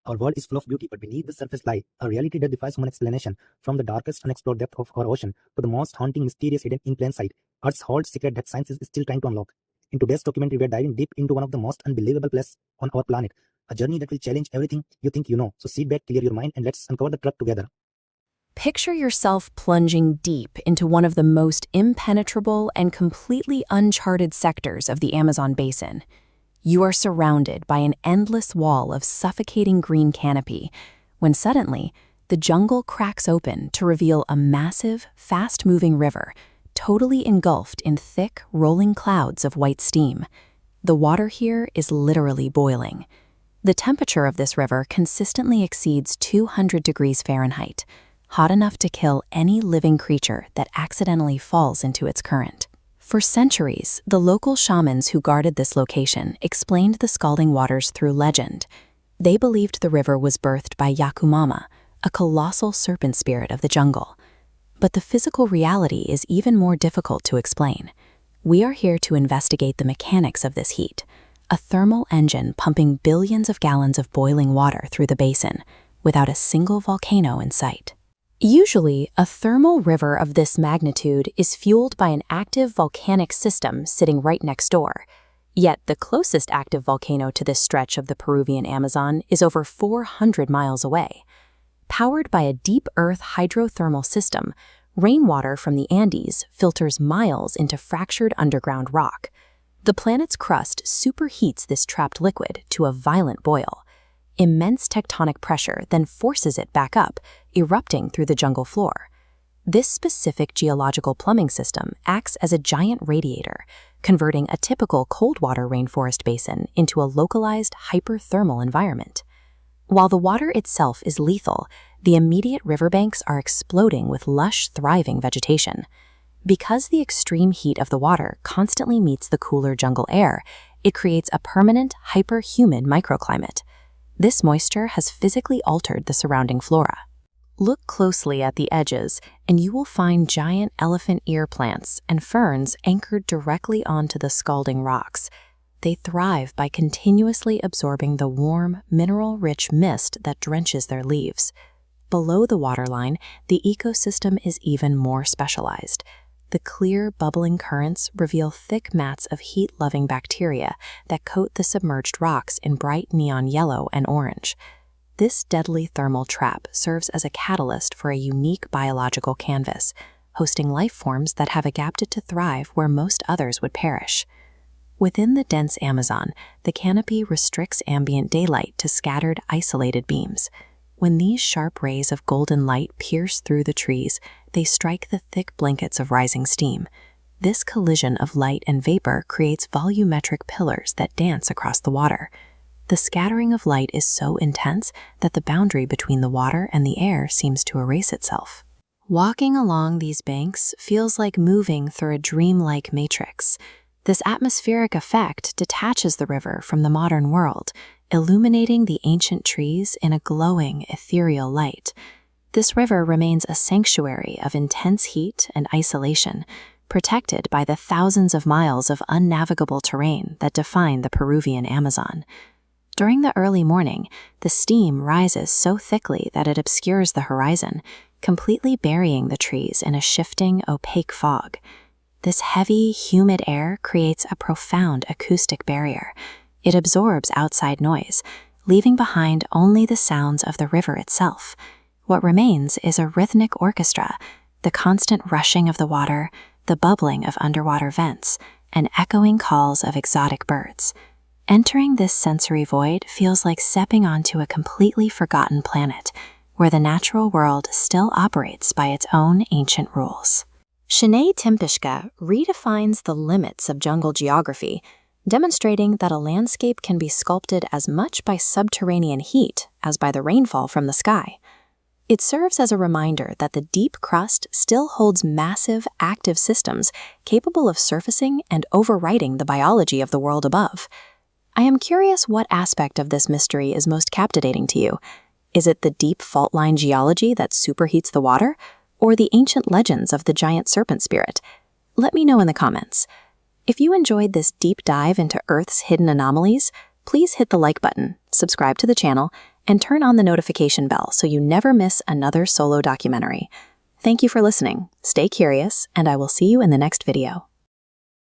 Our world is full of beauty, but beneath the surface lie a reality that defies human explanation. From the darkest unexplored depth of our ocean to the most haunting, mysterious hidden in plain sight, Earth's holds secret that science is still trying to unlock. In today's documentary, we are diving deep into one of the most unbelievable places on our planet, a journey that will challenge everything you think you know. So sit back, clear your mind, and let's uncover the truth together. Picture yourself plunging deep into one of the most impenetrable and completely uncharted sectors of the Amazon basin. You are surrounded by an endless wall of suffocating green canopy, when suddenly, the jungle cracks open to reveal a massive, fast-moving river, totally engulfed in thick, rolling clouds of white steam. The water here is literally boiling. The temperature of this river consistently exceeds 200 degrees Fahrenheit, hot enough to kill any living creature that accidentally falls into its current. For centuries, the local shamans who guarded this location explained the scalding waters through legend. They believed the river was birthed by Yacumama, a colossal serpent spirit of the jungle. But the physical reality is even more difficult to explain. We are here to investigate the mechanics of this heat, a thermal engine pumping billions of gallons of boiling water through the basin, without a single volcano in sight. Usually, a thermal river of this magnitude is fueled by an active volcanic system sitting right next door. Yet the closest active volcano to this stretch of the Peruvian Amazon is over 400 miles away. Powered by a deep earth hydrothermal system, rainwater from the Andes filters miles into fractured underground rock. The planet's crust superheats this trapped liquid to a violent boil. Immense tectonic pressure then forces it back up, erupting through the jungle floor. This specific geological plumbing system acts as a giant radiator, converting a typical cold water rainforest basin into a localized hyperthermal environment. While the water itself is lethal, the immediate riverbanks are exploding with lush, thriving vegetation. Because the extreme heat of the water constantly meets the cooler jungle air, it creates a permanent, hyper-humid microclimate. This moisture has physically altered the surrounding flora. Look closely at the edges, and you will find giant elephant ear plants and ferns anchored directly onto the scalding rocks. They thrive by continuously absorbing the warm, mineral-rich mist that drenches their leaves. Below the waterline, the ecosystem is even more specialized. The clear, bubbling currents reveal thick mats of heat-loving bacteria that coat the submerged rocks in bright neon yellow and orange. This deadly thermal trap serves as a catalyst for a unique biological canvas, hosting life forms that have adapted to thrive where most others would perish. Within the dense Amazon, the canopy restricts ambient daylight to scattered, isolated beams. When these sharp rays of golden light pierce through the trees, they strike the thick blankets of rising steam. This collision of light and vapor creates volumetric pillars that dance across the water. The scattering of light is so intense that the boundary between the water and the air seems to erase itself. Walking along these banks feels like moving through a dreamlike matrix. This atmospheric effect detaches the river from the modern world, illuminating the ancient trees in a glowing, ethereal light. This river remains a sanctuary of intense heat and isolation, protected by the thousands of miles of unnavigable terrain that define the Peruvian Amazon. During the early morning, the steam rises so thickly that it obscures the horizon, completely burying the trees in a shifting, opaque fog. This heavy, humid air creates a profound acoustic barrier. It absorbs outside noise, leaving behind only the sounds of the river itself. What remains is a rhythmic orchestra, the constant rushing of the water, the bubbling of underwater vents, and echoing calls of exotic birds. Entering this sensory void feels like stepping onto a completely forgotten planet, where the natural world still operates by its own ancient rules. Sinead Timpishka redefines the limits of jungle geography, demonstrating that a landscape can be sculpted as much by subterranean heat as by the rainfall from the sky. It serves as a reminder that the deep crust still holds massive, active systems capable of surfacing and overwriting the biology of the world above. I am curious what aspect of this mystery is most captivating to you. Is it the deep fault line geology that superheats the water, or the ancient legends of the giant serpent spirit? Let me know in the comments. If you enjoyed this deep dive into Earth's hidden anomalies, please hit the like button, subscribe to the channel, and turn on the notification bell so you never miss another solo documentary. Thank you for listening. Stay curious, and I will see you in the next video.